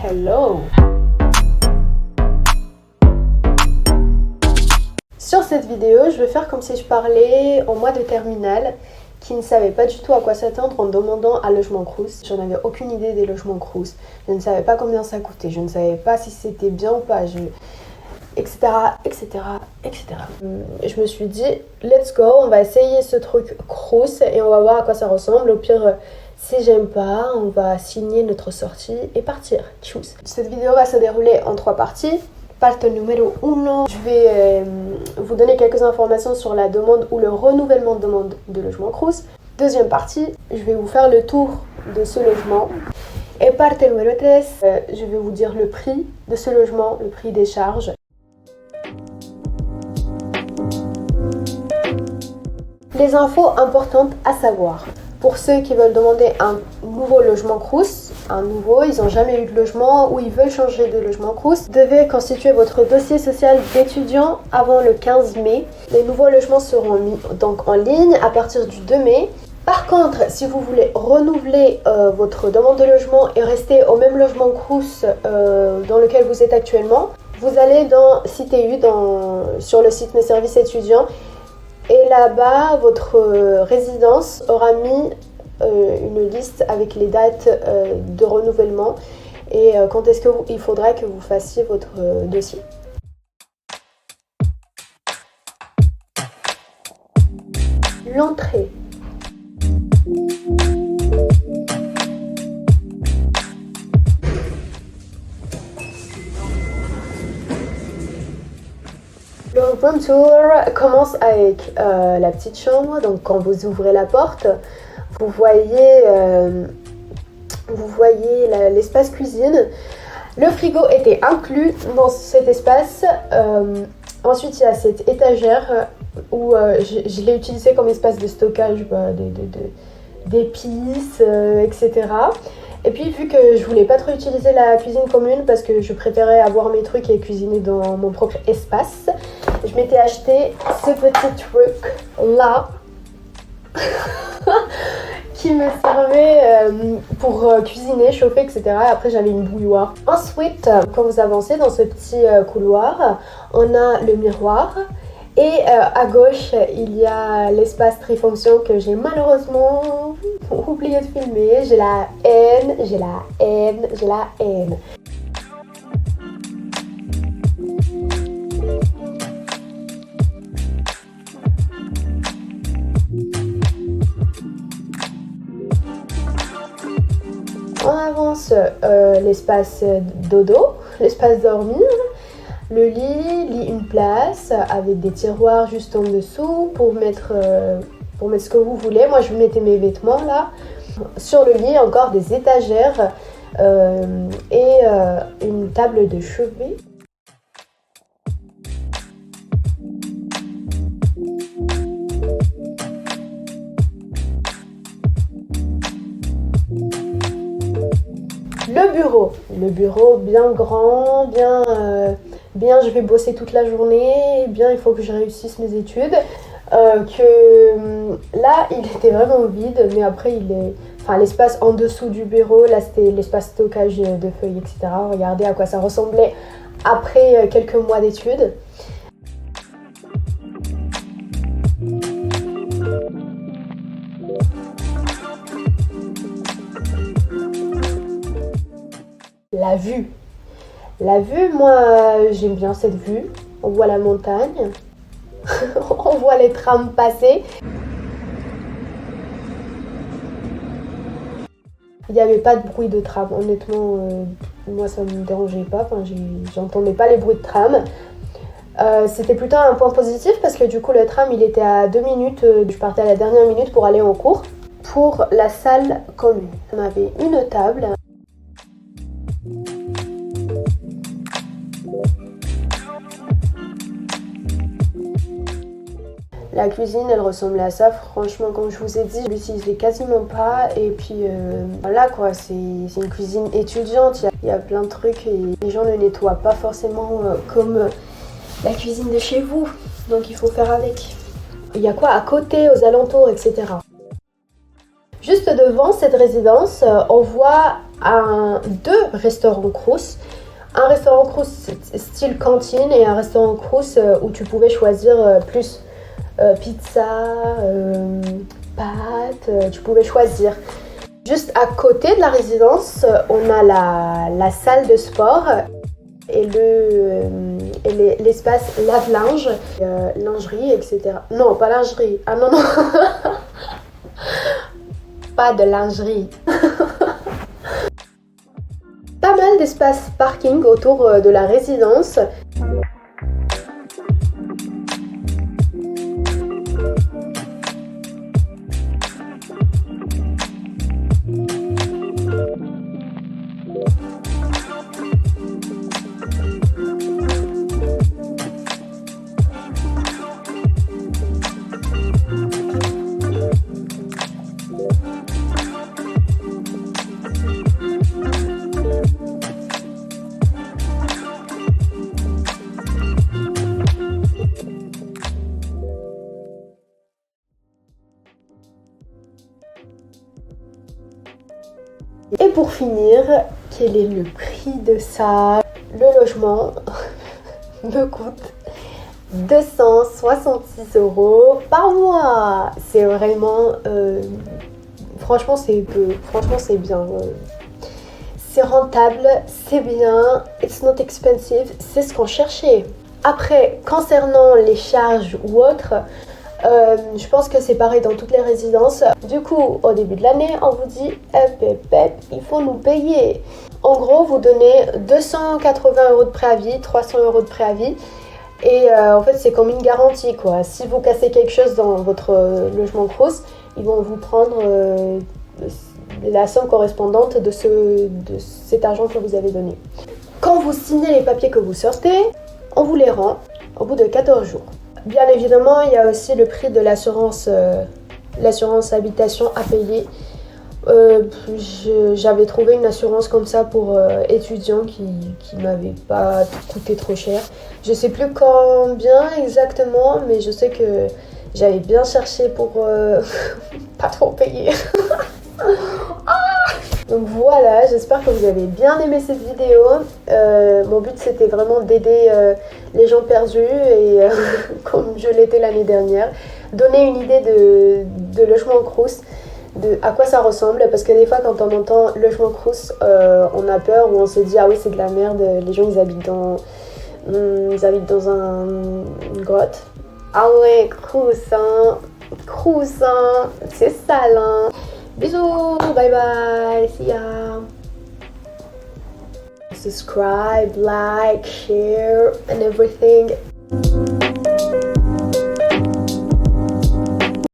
Hello! Sur cette vidéo, je vais faire comme si je parlais au mois de terminale qui ne savait pas du tout à quoi s'attendre en demandant un logement Crous. J'en avais aucune idée des logements Crous. Je ne savais pas combien ça coûtait, je ne savais pas si c'était bien ou pas, etc., etc., etc. Je me suis dit, let's go, on va essayer ce truc Crous et on va voir à quoi ça ressemble. Au pire, si j'aime pas, on va signer notre sortie et partir. Tchuss. Cette vidéo va se dérouler en 3 parties. Parte numéro 1, je vais vous donner quelques informations sur la demande ou le renouvellement de demande de logement Crous. Deuxième partie, je vais vous faire le tour de ce logement. Et parte numéro 3, je vais vous dire le prix de ce logement, le prix des charges. Les infos importantes à savoir. Pour ceux qui veulent demander un nouveau logement Crous, ils n'ont jamais eu de logement ou ils veulent changer de logement Crous, devez constituer votre dossier social d'étudiant avant le 15 mai. Les nouveaux logements seront mis donc en ligne à partir du 2 mai. Par contre, si vous voulez renouveler votre demande de logement et rester au même logement Crous dans lequel vous êtes actuellement, vous allez dans CTU, sur le site Mes services étudiants. Et là-bas, votre résidence aura mis une liste avec les dates de renouvellement et quand est-ce qu'il faudra que vous fassiez votre dossier. L'entrée. Le room tour commence avec la petite chambre. Donc quand vous ouvrez la porte, vous voyez l'espace cuisine. Le frigo était inclus dans cet espace. Ensuite, il y a cette étagère où je l'ai utilisée comme espace de stockage d'épices, etc. Et puis vu que je voulais pas trop utiliser la cuisine commune parce que je préférais avoir mes trucs et cuisiner dans mon propre espace, je m'étais acheté ce petit truc là qui me servait pour cuisiner, chauffer, etc. Et après j'avais une bouilloire. Ensuite, quand vous avancez dans ce petit couloir, on a le miroir. Et à gauche, il y a l'espace trifonction que j'ai malheureusement oublié de filmer. J'ai la haine, j'ai la haine, j'ai la haine. On avance l'espace dodo, l'espace dormir. Le lit, une place avec des tiroirs juste en dessous pour mettre ce que vous voulez. Moi, je mettais mes vêtements là. Sur le lit, encore des étagères et une table de chevet. Le bureau bien grand, bien je vais bosser toute la journée, bien il faut que je réussisse mes études. Là il était vraiment vide, mais après l'espace en dessous du bureau, là c'était l'espace stockage de feuilles, etc. Regardez à quoi ça ressemblait après quelques mois d'études. La vue, moi j'aime bien cette vue. On voit la montagne, on voit les trams passer. Il n'y avait pas de bruit de tram, honnêtement, moi ça ne me dérangeait pas, j'entendais pas les bruits de tram. C'était plutôt un point positif parce que du coup le tram il était à 2 minutes, je partais à la dernière minute pour aller en cours. Pour la salle commune, on avait une table. La cuisine, elle ressemblait à ça. Franchement, comme je vous ai dit, je l'utilisais quasiment pas. Et puis voilà quoi, c'est une cuisine étudiante. Il y a plein de trucs et les gens ne nettoient pas forcément comme la cuisine de chez vous. Donc il faut faire avec. Il y a quoi à côté, aux alentours, etc. Juste devant cette résidence, on voit deux restaurants Crous. Un restaurant Crous style cantine et un restaurant Crous où tu pouvais choisir plus pizza, pâtes, tu pouvais choisir. Juste à côté de la résidence, on a la salle de sport et l'espace lave-linge, lingerie, etc. Non, pas lingerie. Ah non, non. Pas de lingerie. Pas mal d'espace parking autour de la résidence. Et pour finir, quel est le prix de ça? Le logement me coûte 266 € par mois. C'est vraiment... franchement, c'est peu. Franchement, c'est bien. C'est rentable, c'est bien. It's not expensive. C'est ce qu'on cherchait. Après, concernant les charges ou autres... je pense que c'est pareil dans toutes les résidences. Du coup, au début de l'année, on vous dit il faut nous payer. En gros, vous donnez 280 € de préavis, 300 € de préavis. Et en fait, c'est comme une garantie, quoi. Si vous cassez quelque chose dans votre logement Crous, ils vont vous prendre la somme correspondante de cet argent que vous avez donné. Quand vous signez les papiers que vous sortez, on vous les rend au bout de 14 jours. Bien évidemment, il y a aussi le prix de l'assurance habitation à payer. J'avais trouvé une assurance comme ça pour étudiants qui m'avait pas coûté trop cher. Je sais plus combien exactement, mais je sais que j'avais bien cherché pour pas trop payer. Donc voilà, j'espère que vous avez bien aimé cette vidéo. Mon but c'était vraiment d'aider les gens perdus et comme je l'étais l'année dernière, donner une idée de logement Crous, de à quoi ça ressemble, parce que des fois quand on entend logement Crous, on a peur ou on se dit ah oui c'est de la merde, les gens ils habitent dans une grotte. Ah ouais, Crous hein, c'est sale hein. Bisous, bye bye, see ya. Subscribe, like, share and everything.